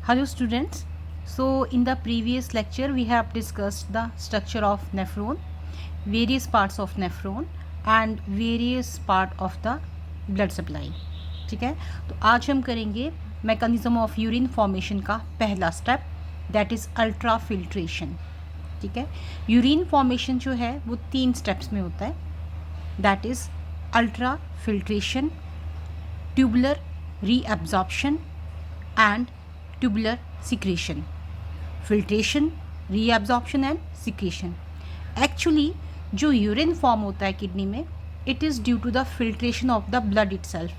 Hello students. So in the previous lecture we have discussed the structure of nephron, various parts of nephron and various part of the blood supply. ठीक है, तो आज हम करेंगे mechanism of urine formation का पहला step, that is ultra filtration. ठीक है, यूरिन फॉर्मेशन जो है वो 3 स्टेप्स में होता है, that is ultra filtration, tubular reabsorption and tubular secretion. Filtration, reabsorption and secretion. Actually जो यूरिन फॉर्म होता है किडनी में, it is due to the filtration of the blood itself.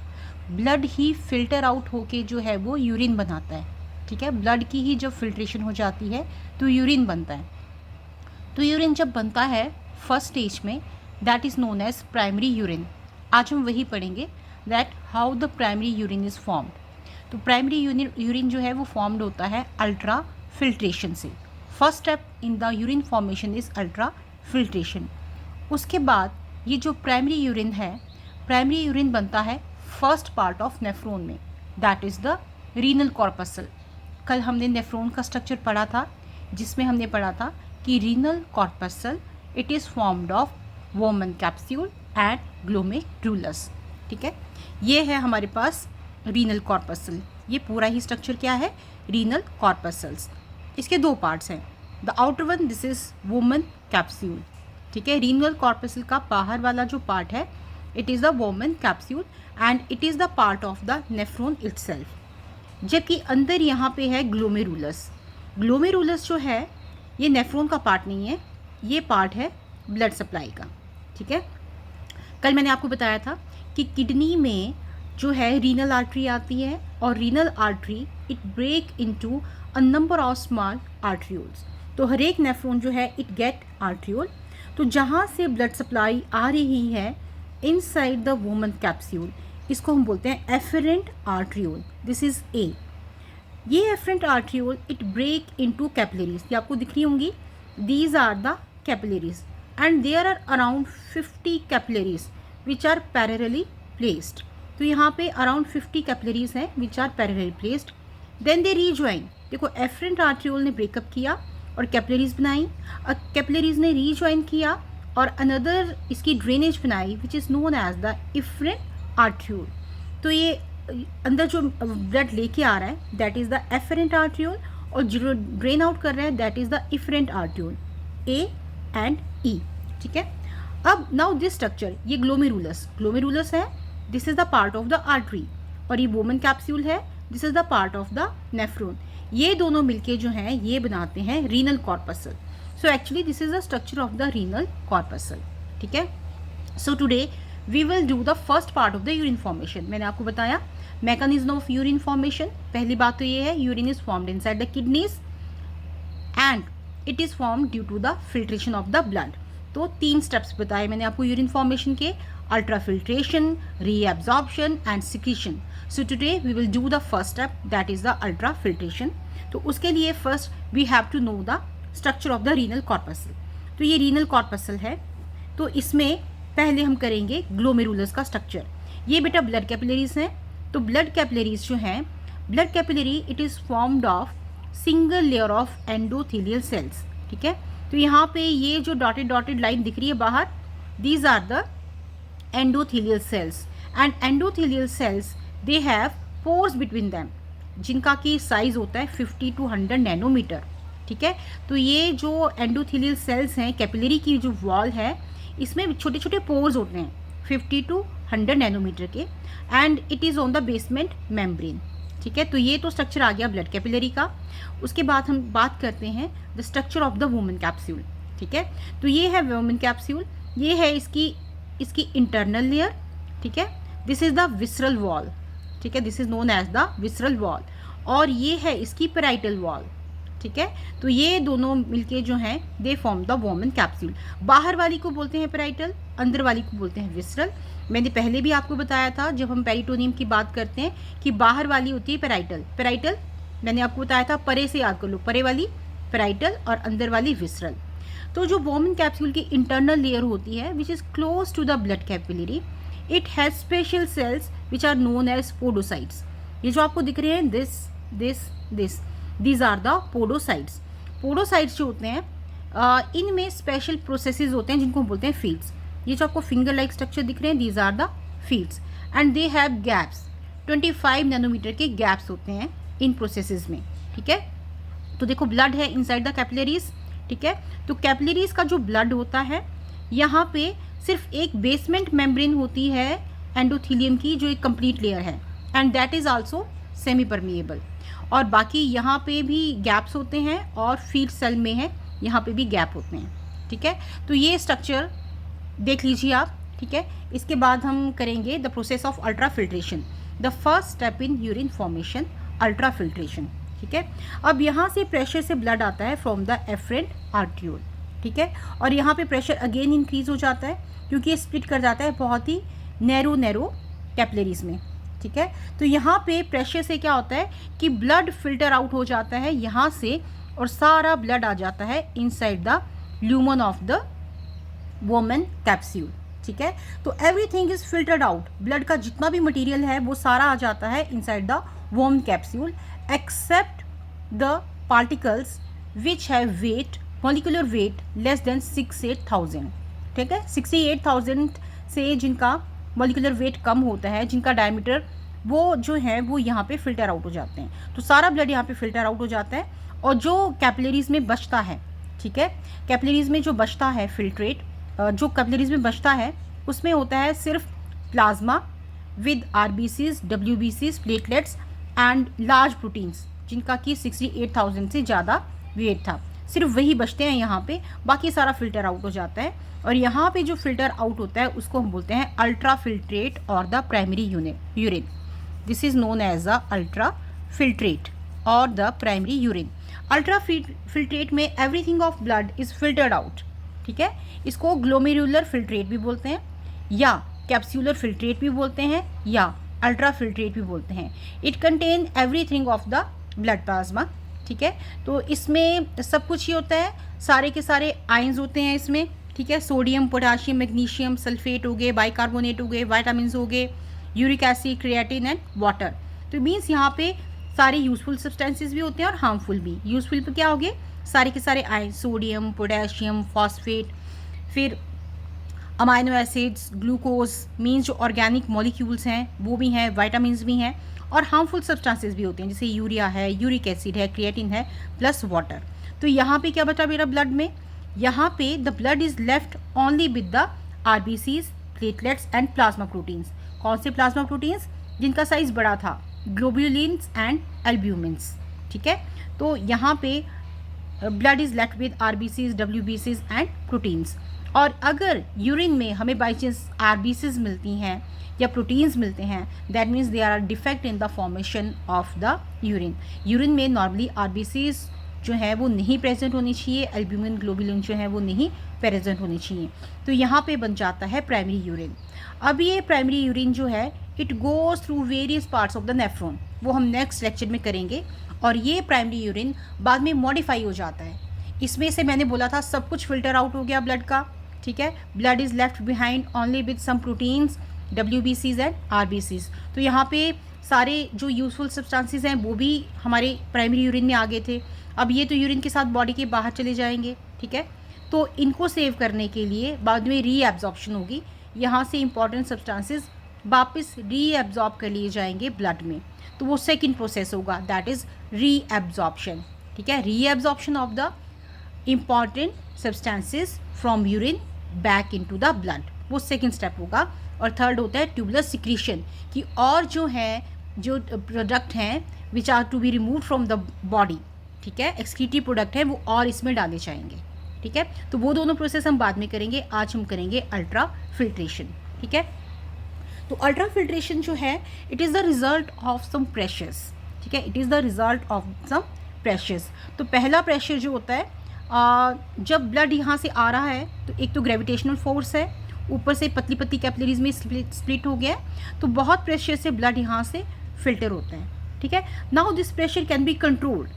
Blood ही फिल्टर आउट होके जो है वो यूरिन बनाता है. ठीक है, ब्लड की ही जब फिल्ट्रेशन हो जाती है तो यूरिन बनता है. तो यूरिन जब बनता है फर्स्ट स्टेज में, that is known as primary urine. आज हम वही पढ़ेंगे that how the primary urine is formed. तो प्राइमरी यूरिन जो है वो फॉर्म्ड होता है अल्ट्रा फिल्ट्रेशन से. First step in the urine formation is ultra filtration. उसके बाद ये जो प्राइमरी यूरिन है, प्राइमरी यूरिन बनता है फर्स्ट पार्ट ऑफ नेफ्रॉन में, that is the renal corpuscle. कल हमने नेफ्रॉन का स्ट्रक्चर पढ़ा था जिसमें हमने पढ़ा था कि renal corpuscle it is formed of woman capsule and glomerulus. ठीक है, ये है हमारे पास रीनल कॉर्पसल. ये पूरा ही स्ट्रक्चर क्या है, रीनल कॉर्पसल्स. इसके 2 पार्ट्स हैं. The outer one this is woman capsule. ठीक है, रीनल कॉर्पसल का बाहर वाला जो पार्ट है it is the woman capsule and it is the part of the nephron itself. जबकि अंदर यहाँ पे है ग्लोमेरुलस. ग्लोमेरुलस जो है ये नेफ्रॉन का पार्ट नहीं है, ये पार्ट है ब्लड सप्लाई का. ठीक है, कल मैंने आपको बताया था कि किडनी में जो है रीनल आर्टरी आती है और renal artery it break into a number of small arterioles. तो हर एक नेफ्रॉन जो है इट गेट आर्ट्रियोल. तो जहाँ से ब्लड सप्लाई आ रही है इनसाइड द वुमन कैप्सूल, इसको हम बोलते हैं afferent arteriole. This is a. ये afferent arteriole it break into capillaries. ये आपको दिख रही होंगी, these are the capillaries and there are around 50 capillaries which are parallelly placed. तो यहाँ पे अराउंड 50 कैपिलरीज हैं which are parallelly placed. Then they rejoin. देखो एफरेंट आर्ट्रियोल ने ब्रेकअप किया और कैपिलरीज बनाई, और कैपिलरीज ने रीज्वाइन किया और अनदर इसकी ड्रेनेज बनाई which is known as the efferent arteriole. तो ये अंदर जो ब्लड लेके आ रहा है that is the afferent arteriole और जो ड्रेन आउट कर रहा है that is the efferent arteriole, A and E. ठीक है, अब नाउ दिस स्ट्रक्चर, ये ग्लोमेरुलस है, this is the part of the artery, और ये वुमन कैप्सूल है, this is the part of the nephron. ये दोनों मिलके जो हैं ये बनाते हैं renal corpuscle. So actually this is the structure of the renal corpuscle. ठीक है, so today we will do the first part of the urine formation. मैंने आपको बताया मैकेनिज्म ऑफ यूरिन फॉर्मेशन. पहली बात तो ये है urine is formed inside the kidneys and it is formed due to the filtration of the blood. तो 3 steps बताए मैंने आपको यूरिन फॉर्मेशन के, ultrafiltration, reabsorption and secretion. So today we will do the first step, that is the ultrafiltration. तो उसके लिए first we have to know the structure of the renal corpuscle. तो ये renal corpuscle है, तो इसमें पहले हम करेंगे ग्लोमेरुलस का स्ट्रक्चर. ये बेटा ब्लड कैपिलरीज हैं. तो ब्लड कैपिलरीज जो हैं, blood capillary it is formed of single layer of endothelial cells. ठीक है, तो यहाँ पे ये जो डॉटेड लाइन दिख रही है बाहर, these are the endothelial cells and endothelial cells they have pores between them जिनका की साइज होता है 50 to 100 नैनोमीटर. ठीक है, तो ये जो एंडोथेलियल सेल्स हैं, कैपिलरी की जो वॉल है इसमें छोटे छोटे पोर्स होते हैं 50 to 100 नैनोमीटर के, and it is on the basement membrane. ठीक है, तो ये तो स्ट्रक्चर आ गया ब्लड कैपिलरी का. उसके बाद हम बात करते हैं the structure of the woman capsule. ठीक है, तो ये है वुमन कैप्सूल, ये है इसकी इंटरनल लेयर. ठीक है, this is the visceral wall. ठीक है, this is known as the visceral wall, और ये है इसकी पेराइटल वॉल. ठीक है, तो ये दोनों मिलके जो हैं they form the woman capsule. बाहर वाली को बोलते हैं पेराइटल, अंदर वाली को बोलते हैं विसरल. मैंने पहले भी आपको बताया था जब हम पेरिटोनियम की बात करते हैं कि बाहर वाली होती है पेराइटल मैंने आपको बताया था, परे से याद कर लो, परे वाली पेराइटल और अंदर वाली विसरल. तो जो वुमन कैप्सूल की इंटरनल लेयर होती है which is close to the blood capillary, it has special cells which are known as podocytes. ये जो आपको दिख रहे हैं this these are the podocytes. Podocytes जो होते हैं इनमें स्पेशल प्रोसेसेस होते हैं जिनको हम बोलते हैं फील्ड्स। ये जो आपको फिंगर लाइक स्ट्रक्चर दिख रहे हैं, these are the fields and they have gaps. 25 nanometer के गैप्स होते हैं इन प्रोसेसेस में, ठीक है। तो देखो ब्लड है इनसाइड द कैपिलरीज, ठीक है। तो कैपिलरीज का जो ब्लड होता है यहाँ पे सिर्फ एक बेसमेंट मेम्ब्रेन होती है एंडोथीलियम की, जो एक कंप्लीट लेयर है, and that is also semi permeable. और बाकी यहाँ पे भी गैप्स होते हैं और फील्ड सेल में है, यहाँ पे भी गैप होते हैं, ठीक है। तो ये स्ट्रक्चर देख लीजिए आप, ठीक है। इसके बाद हम करेंगे the process of ultra filtration, the first step in urine formation, ultra filtration, ठीक है। अब यहाँ से प्रेशर से ब्लड आता है फ्रॉम द एफरेंट आर्ट्रियोल, ठीक है। और यहाँ पे प्रेशर अगेन इंक्रीज हो जाता है क्योंकि ये स्प्लिट कर जाता है बहुत ही नैरो कैपिलरीज में, ठीक है। तो यहाँ पे प्रेशर से क्या होता है कि ब्लड फिल्टर आउट हो जाता है यहाँ से और सारा ब्लड आ जाता है inside the lumen of the Bowman capsule, ठीक है। तो everything is filtered out, blood का जितना भी मटेरियल है वो सारा आ जाता है inside the Bowman capsule except the particles which have weight, molecular weight less than 68,000, ठीक है। 68,000 से जिनका मॉलिक्यूलर वेट कम होता है, जिनका डायमीटर वो जो है वो यहाँ पे फिल्टर आउट हो जाते हैं। तो सारा ब्लड यहाँ पे फिल्टर आउट हो जाता है और जो कैपिलरीज में बचता है, ठीक है, कैपिलरीज में जो बचता है फिल्ट्रेट, जो कैपिलरीज में बचता है उसमें होता है सिर्फ प्लाज्मा विद आरबीसीज, डब्ल्यूबीसीज, प्लेटलेट्स एंड लार्ज प्रोटीन्स, जिनका कि 68,000 से ज़्यादा वेट था, सिर्फ वही बचते हैं यहाँ पे, बाकी सारा फिल्टर आउट हो जाता है। और यहाँ पे जो फिल्टर आउट होता है उसको हम बोलते हैं अल्ट्रा फिल्ट्रेट और the primary urine. This is known as the ultra filtrate और the primary urine. Ultra filtrate में everything of blood is filtered out, ठीक है। इसको ग्लोमेरुलर फिल्ट्रेट भी बोलते हैं या कैप्सूलर फिल्ट्रेट भी बोलते हैं या अल्ट्रा फिल्ट्रेट भी बोलते हैं। It contain everything of the blood plasma, ठीक है। तो इसमें सब कुछ ही होता है, सारे के सारे आयंस होते हैं इसमें, ठीक है। सोडियम, पोटाशियम, मैग्नीशियम, सल्फेट हो गए, बाइकार्बोनेट हो गए, वाइटामिन हो गए, uric acid, creatine and water. तो मीन्स यहाँ पे सारे यूजफुल सब्सटेंसेस भी होते हैं और हार्मफुल भी। यूजफुल पे क्या हो गए, सारे के सारे आयन, सोडियम, पोटेशियम, फॉस्फेट, फिर अमाइनो एसिड्स, ग्लूकोज, मीन्स जो ऑर्गेनिक मॉलिक्यूल्स हैं वो भी हैं, वाइटामिन भी हैं, और हार्मफुल सब्सटेंसेस भी होते हैं जैसे यूरिया है, यूरिक एसिड है, क्रिएटिन है, प्लस वाटर। तो यहाँ पे क्या बचा मेरा ब्लड में, यहाँ पे the blood is left only with the RBCs, platelets and plasma proteins. कौन से प्लाज्मा प्रोटीन्स, जिनका साइज बड़ा था, ग्लोब्यूलिन्स एंड एल्ब्यूमिन्स, ठीक है। तो यहाँ पे blood is left with RBCs, डब्ल्यूबीसीज एंड प्रोटीन्स। और अगर यूरिन में हमें बाई चांस आरबीसीज मिलती हैं या प्रोटीन्स मिलते हैं, that means they are defect in the formation of the urine. Urine में नॉर्मली आरबीसीज जो है वो नहीं प्रेजेंट होनी चाहिए, एल्ब्यूमिन, ग्लोबुलिन जो है वो नहीं प्रेजेंट होनी चाहिए। तो यहाँ पे बन जाता है प्राइमरी यूरिन। अब ये प्राइमरी यूरिन जो है it goes through various parts of the nephron, वो हम नेक्स्ट लेक्चर में करेंगे। और ये प्राइमरी यूरिन बाद में मॉडिफाई हो जाता है। इसमें से मैंने बोला था सब कुछ फिल्टर आउट हो गया ब्लड का, ठीक है। Blood is left behind only with some proteins, WBCs and RBCs। तो यहाँ पे सारे जो यूजफुल सब्सटेंसेस हैं वो भी हमारे प्राइमरी यूरिन में आ गए थे। अब ये तो यूरिन के साथ बॉडी के बाहर चले जाएंगे, ठीक है। तो इनको सेव करने के लिए बाद में रीएब्जॉर्प्शन होगी, यहाँ से इंपॉर्टेंट सब्सटेंसेस वापस रीएब्जॉर्ब कर लिए जाएंगे ब्लड में। तो वो सेकेंड प्रोसेस होगा, दैट इज़ रीएब्जॉर्प्शन, ठीक है। Reabsorption of the important substances from urine back into the blood, वो सेकेंड स्टेप होगा। और थर्ड होता है ट्यूबुलर सिक्रीशन, कि और जो है जो प्रोडक्ट हैं which are to be remove from the body, ठीक है, एक्सक्रीटरी प्रोडक्ट है वो और इसमें डाले जाएंगे, ठीक है। तो वो दोनों प्रोसेस हम बाद में करेंगे, आज हम करेंगे अल्ट्रा फिल्ट्रेशन, ठीक है। तो अल्ट्रा फिल्ट्रेशन जो है it is the result of some pressures, ठीक है, it is the result of some pressures. तो पहला प्रेशर जो होता है जब ब्लड यहाँ से आ रहा है तो एक तो ग्रेविटेशनल फोर्स है, ऊपर से पतली पतली कैपिलरीज में स्प्लिट हो गया है, तो बहुत प्रेशर से ब्लड यहाँ से फिल्टर होता है, ठीक है। Now this pressure can be controlled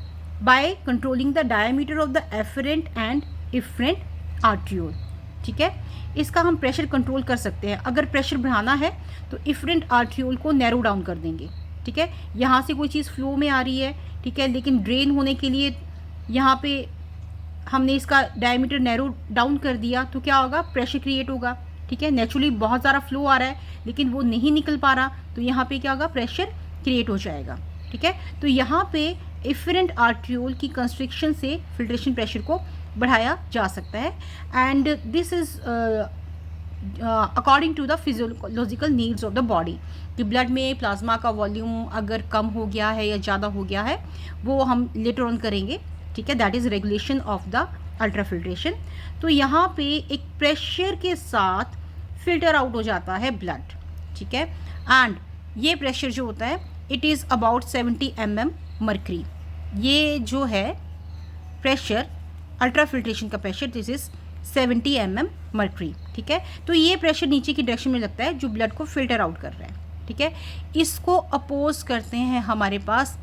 by controlling the diameter of the afferent and efferent arteriole, ठीक है। इसका हम प्रेशर कंट्रोल कर सकते हैं। अगर प्रेशर बढ़ाना है तो इफरेंट आर्ट्रियोल को नैरो डाउन कर देंगे, ठीक है, यहाँ से कोई चीज़ फ्लो में आ रही है, ठीक है, लेकिन ड्रेन होने के लिए यहाँ पे हमने इसका डायमीटर नैरो डाउन कर दिया, तो क्या होगा, प्रेशर क्रिएट होगा, ठीक है। नेचुरली बहुत सारा फ्लो आ रहा है लेकिन वो नहीं निकल पा रहा, तो यहाँ पे क्या होगा, प्रेशर क्रिएट हो जाएगा, ठीक है। तो यहाँ पे एफरेंट आर्ट्रियोल की कंस्ट्रिक्शन से फिल्ट्रेशन प्रेशर को बढ़ाया जा सकता है, and this is according to the physiological needs of the body, कि ब्लड में प्लाज्मा का वॉल्यूम अगर कम हो गया है या ज़्यादा हो गया है वो हम लेटर ऑन करेंगे, ठीक है। That is regulation of the ultrafiltration. तो यहाँ पे एक प्रेशर के साथ फिल्टर आउट हो जाता है ब्लड, ठीक है, एंड ये प्रेशर जो होता है it is about 70 mm mercury. ये जो है प्रेशर, अल्ट्राफिल्ट्रेशन का pressure, this is 70 mm mercury, ठीक है। तो ये प्रेशर नीचे की डायरेक्शन में लगता है जो ब्लड को फिल्टर आउट कर रहा है, ठीक है। इसको अपोज करते हैं हमारे पास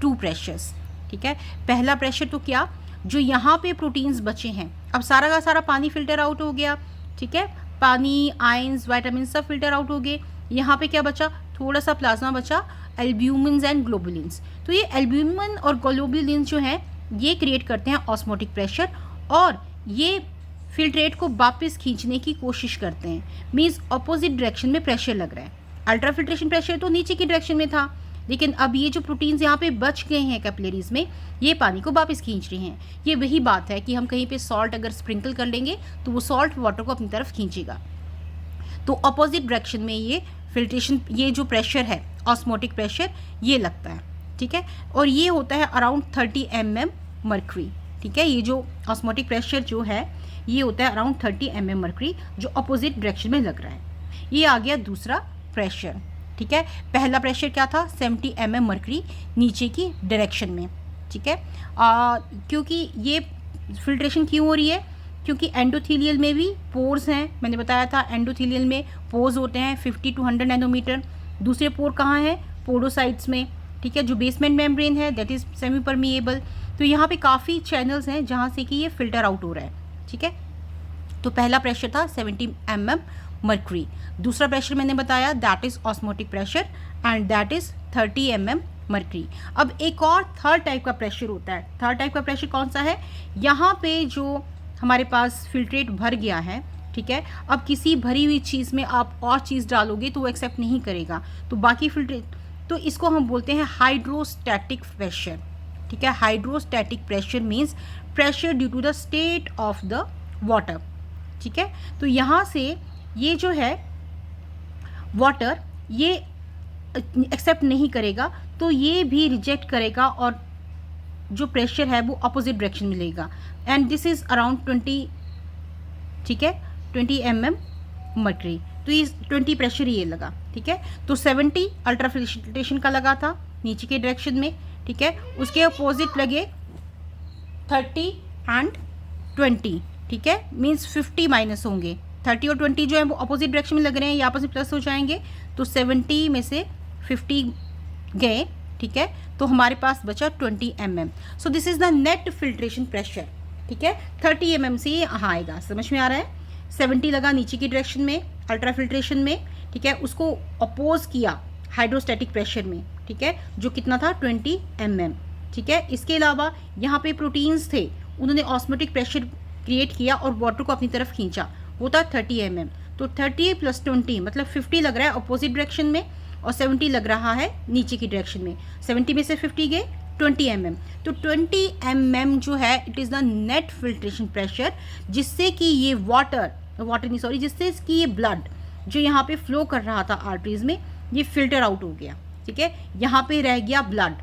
2 प्रेशर्स, ठीक है। पहला प्रेशर तो क्या, जो यहाँ पे प्रोटीन्स बचे हैं, अब सारा का सारा पानी फिल्टर आउट हो गया, ठीक है, पानी, आयंस, विटामिन सब फिल्टर आउट हो गए, यहाँ पे क्या बचा, थोड़ा सा प्लाज्मा बचा, एल्ब्यूमिन्स एंड ग्लोबुलिन्स। तो ये एल्ब्यूमिन और ग्लोबुलिन्स जो हैं ये क्रिएट करते हैं ऑस्मोटिक प्रेशर, और ये फिल्ट्रेट को वापस खींचने की कोशिश करते हैं, मीन्स अपोजिट डायरेक्शन में प्रेशर लग रहा है। अल्ट्राफिल्ट्रेशन प्रेशर तो नीचे की डायरेक्शन में था, लेकिन अब ये जो प्रोटीन्स यहाँ पे बच गए हैं कैपिलरीज में, ये पानी को वापस खींच रहे हैं। ये वही बात है कि हम कहीं पे सॉल्ट अगर स्प्रिंकल कर लेंगे तो वो सॉल्ट वाटर को अपनी तरफ खींचेगा। तो अपोजिट डायरेक्शन में ये फिल्ट्रेशन, ये जो प्रेशर है ऑस्मोटिक प्रेशर, ये लगता है, ठीक है। और ये होता है अराउंड 30 mm मर्करी, ठीक है। ये जो ऑस्मोटिक प्रेशर जो है ये होता है अराउंड 30 mm मर्करी, जो अपोजिट डायरेक्शन में लग रहा है। ये आ गया दूसरा प्रेशर, ठीक है। पहला प्रेशर क्या था, 70 mm मर्करी नीचे की डायरेक्शन में, ठीक है। क्योंकि ये फिल्ट्रेशन क्यों हो रही है, क्योंकि एंडोथीलियल में भी पोर्स हैं, मैंने बताया था एंडोथीलियल में पोर्स होते हैं 50 to 100 नैनोमीटर। दूसरे पोर कहाँ हैं, पोडोसाइट्स में, ठीक है। जो बेसमेंट मेम्ब्रेन है दैट इज़ सेमी परमिएबल। तो यहाँ पे काफ़ी चैनल्स हैं जहाँ से कि ये फिल्टर आउट हो रहा है, ठीक है। तो पहला प्रेशर था 70 mm मर्करी। दूसरा प्रेशर मैंने बताया that is osmotic pressure and that is 30 mm mercury. अब एक और थर्ड टाइप का प्रेशर होता है। थर्ड टाइप का प्रेशर कौन सा है, यहाँ पे जो हमारे पास फिल्ट्रेट भर गया है, ठीक है। अब किसी भरी हुई चीज़ में आप और चीज़ डालोगे तो वो एक्सेप्ट नहीं करेगा, तो बाकी फिल्ट्रेट, तो इसको हम बोलते हैं हाइड्रोस्टैटिक प्रेशर, ठीक है। Hydrostatic pressure means pressure due to the state of the water, ठीक है। तो यहाँ से ये जो है वाटर ये एक्सेप्ट नहीं करेगा, तो ये भी रिजेक्ट करेगा और जो प्रेशर है वो अपोजिट डायरेक्शन में लेगा, एंड दिस इज़ अराउंड 20, ठीक है, 20 mm मर्करी। तो ये 20 प्रेशर ये लगा, ठीक है। तो 70 अल्ट्राफिल्ट्रेशन का लगा था नीचे के डायरेक्शन में, ठीक है। उसके अपोजिट लगे 30 एंड 20, ठीक है, मीन्स 50 माइनस होंगे, 30 और 20 जो है वो अपोजिट डायरेक्शन में लग रहे हैं, ये आपस में प्लस हो जाएंगे, तो 70 में से 50 गए, ठीक है। तो हमारे पास बचा 20 mm। So this is the net filtration pressure, ठीक है। 30 mm से ये आएगा, समझ में आ रहा है। 70 लगा नीचे की डायरेक्शन में अल्ट्राफिल्ट्रेशन में, ठीक है, उसको अपोज किया हाइड्रोस्टैटिक प्रेशर में, ठीक है, जो कितना था 20 mm, ठीक है। इसके अलावा यहाँ पे प्रोटीन्स थे, उन्होंने ऑस्मोटिक प्रेशर क्रिएट किया और वाटर को अपनी तरफ खींचा, वो था 30 mm। तो 30 + 20 मतलब 50 लग रहा है अपोजिट डायरेक्शन में और 70 लग रहा है नीचे की डायरेक्शन में। 70 में से 50 गए 20 mm। तो 20 mm जो है it is the net filtration pressure, जिससे कि ये जिससे कि ये ब्लड जो यहाँ पे फ्लो कर रहा था आर्टरीज में ये फिल्टर आउट हो गया, ठीक है। यहाँ पे रह गया ब्लड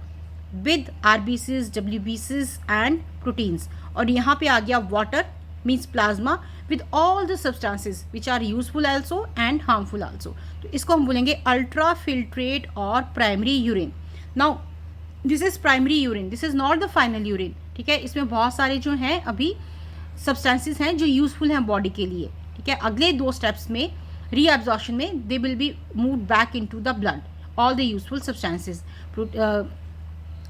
विद आरबीसीज, डब्ल्यूबीसीज एंड प्रोटीन्स, और यहाँ पे आ गया water means plasma with all the substances which are useful also and harmful also. तो इसको हम बोलेंगे अल्ट्रा फिल्ट्रेट और primary urine. Now this is primary urine, this is not the final urine, ठीक है। इसमें बहुत सारे जो हैं अभी सब्सटेंसेज हैं जो यूजफुल हैं बॉडी के लिए, ठीक है। अगले 2 स्टेप्स में रीअब्जॉर्प्शन में they will be move back into the blood, all the useful substances,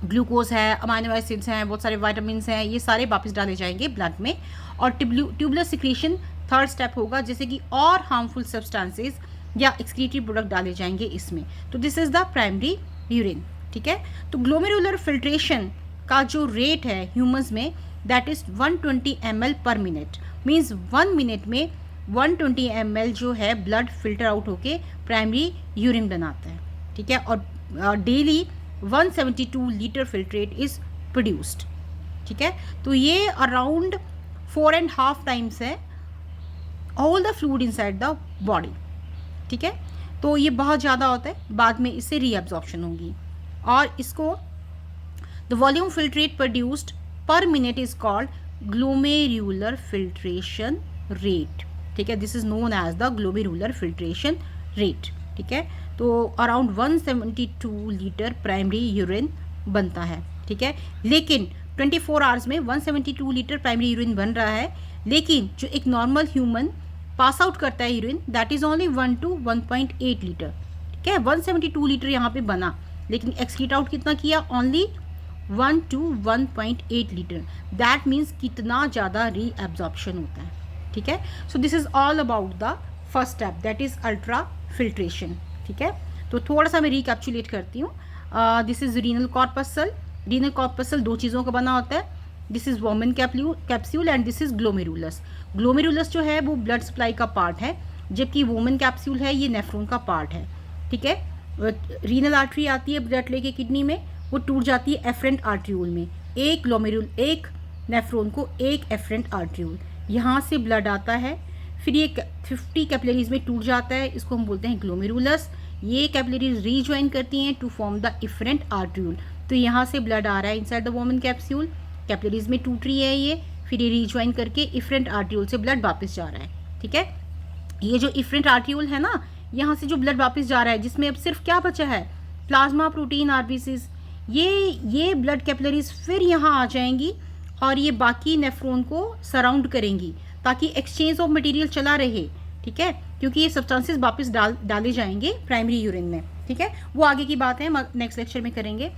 glucose है, अमाइनो एसिड्स हैं, बहुत सारे विटामिन हैं, ये सारे वापस डाले जाएंगे ब्लड में। और ट्यूबुलर सिक्रीशन थर्ड स्टेप होगा, जैसे कि और हार्मफुल सब्सटेंसेज या एक्सक्रीटरी प्रोडक्ट डाले जाएंगे इसमें। तो this is the primary urine, ठीक है। तो ग्लोमेरुलर फिल्ट्रेशन का जो रेट है ह्यूमंस में दैट इज़ 120 ml पर मिनट, मीन्स 1 मिनट में 120 ml जो है ब्लड फिल्टर आउट होके प्राइमरी यूरिन बनाता है, ठीक है। और daily 172 litre filtrate is produced, ठीक है। तो ये अराउंड 4.5 टाइम्स है all the fluid inside the body, ठीक है। तो ये बहुत ज़्यादा होता है, बाद में इससे रीअब्जॉर्प्शन होगी। और इसको the volume filtrate produced per minute is called glomerular filtration rate, ठीक है। This is known as the glomerular filtration rate, ठीक है। तो अराउंड 172 लीटर प्राइमरी यूरिन बनता है, ठीक है। लेकिन 24 आवर्स में 172 लीटर प्राइमरी यूरिन बन रहा है, लेकिन जो एक नॉर्मल ह्यूमन पास आउट करता है urine that is only 1 to 1.8 litre, ठीक है। 172 लीटर यहाँ पे बना, लेकिन एक्सक्रीट आउट कितना किया, only 1 to 1.8 litre. That means कितना ज़्यादा रीअब्जॉर्प्शन होता है, ठीक है। So this is all about the first step that is ultra filtration, ठीक है। तो थोड़ा सा मैं रिकैप्चुलेट करती हूँ। This is renal corpuscle. Renal corpuscle दो चीज़ों का बना होता है, this is women capsule and this is glomerulus. Glomerulus जो है वो ब्लड सप्लाई का पार्ट है, जबकि वोमेन कैप्सूल है ये नेफ्रॉन का पार्ट है, ठीक है। रीनल आर्टरी आती है ब्लड लेके किडनी में, वो टूट जाती है एफरेंट आर्ट्रियोल में, एक नेफ्रॉन को एक एफरेंट आर्ट्रियोल, यहाँ से ब्लड आता है, फिर ये 50 कैपिलरीज में टूट जाता है, इसको हम बोलते हैं ग्लोमेरुलस। ये कैपिलरीज रीज्वाइन करती हैं to form the efferent arteriole. तो यहाँ से ब्लड आ रहा है inside the Bowman capsule, capillaries में टूट रही है ये, फिर ये रीज्वाइन करके इफरेंट आर्ट्रियोल से ब्लड वापस जा रहा है, ठीक है। ये जो इफरेंट आर्ट्रियोल है ना, यहाँ से जो ब्लड वापस जा रहा है, जिसमें अब सिर्फ क्या बचा है, प्लाज्मा प्रोटीन आरबीसीज, ये ब्लड कैपिलरीज फिर यहाँ आ जाएंगी और ये बाकी नेफ्रॉन को सराउंड करेंगी ताकि एक्सचेंज ऑफ मटेरियल चला रहे, ठीक है, क्योंकि ये सब्सटेंसेस वापस डाले जाएंगे प्राइमरी यूरिन में, ठीक है। वो आगे की बात है, नेक्स्ट लेक्चर में करेंगे।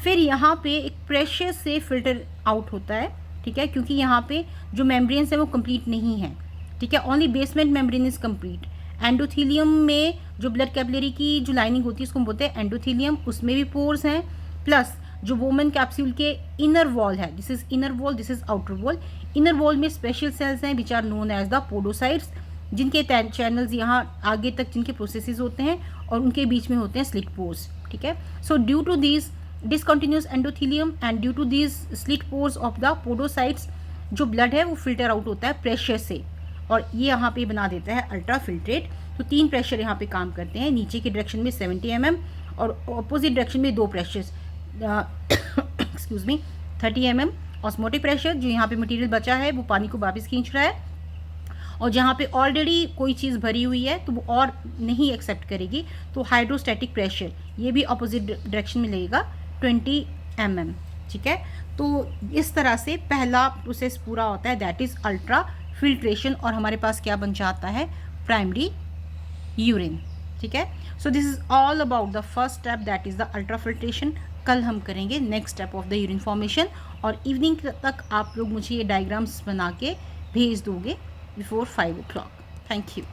फिर यहाँ पे एक प्रेशर से फिल्टर आउट होता है, ठीक है, क्योंकि यहाँ पे जो मेम्ब्रेन्स है वो कंप्लीट नहीं है, ठीक है, only basement membrane is complete. Endothelium में जो ब्लड कैपिलरी की जो लाइनिंग होती है उसको हम बोलते हैं एंडोथीलियम, उसमें भी पोर्स हैं, प्लस जो वोमेन कैप्सूल के इनर वॉल है, this is inner wall, this is outer wall. Inner wall में स्पेशल सेल्स हैं which are known as the podocytes, जिनके चैनल्स यहाँ आगे तक जिनके प्रोसेसेस होते हैं और उनके बीच में होते हैं स्लिट पोर्स, ठीक है। So due to this discontinuous endothelium and due to these slit pores of the podocytes जो ब्लड है वो फिल्टर आउट होता है प्रेशर से, और ये यहाँ पे बना देता है अल्ट्रा फिल्ट्रेट। तो 3 प्रेशर यहाँ पे काम करते हैं, नीचे की डायरेक्शन में 70 mm और अपोजिट डायरेक्शन में 2 pressures, excuse me 30 mm osmotic pressure, जो यहाँ पे मटेरियल बचा है वो पानी को वापस खींच रहा है, और जहाँ पे ऑलरेडी कोई चीज़ भरी हुई है तो वो और नहीं एक्सेप्ट करेगी, तो हाइड्रोस्टैटिक प्रेशर ये भी अपोजिट डायरेक्शन में लगेगा 20 mm, ठीक है। तो इस तरह से पहला प्रोसेस पूरा होता है दैट इज़ अल्ट्रा फिल्ट्रेशन, और हमारे पास क्या बन जाता है, प्राइमरी यूरिन, ठीक है। So this is all about the first step that is the ultra filtration. कल हम करेंगे next step of the urine formation, और इवनिंग तक आप लोग मुझे ये डायग्राम्स बना के भेज दोगे बिफोर 5 o'clock। Thank you.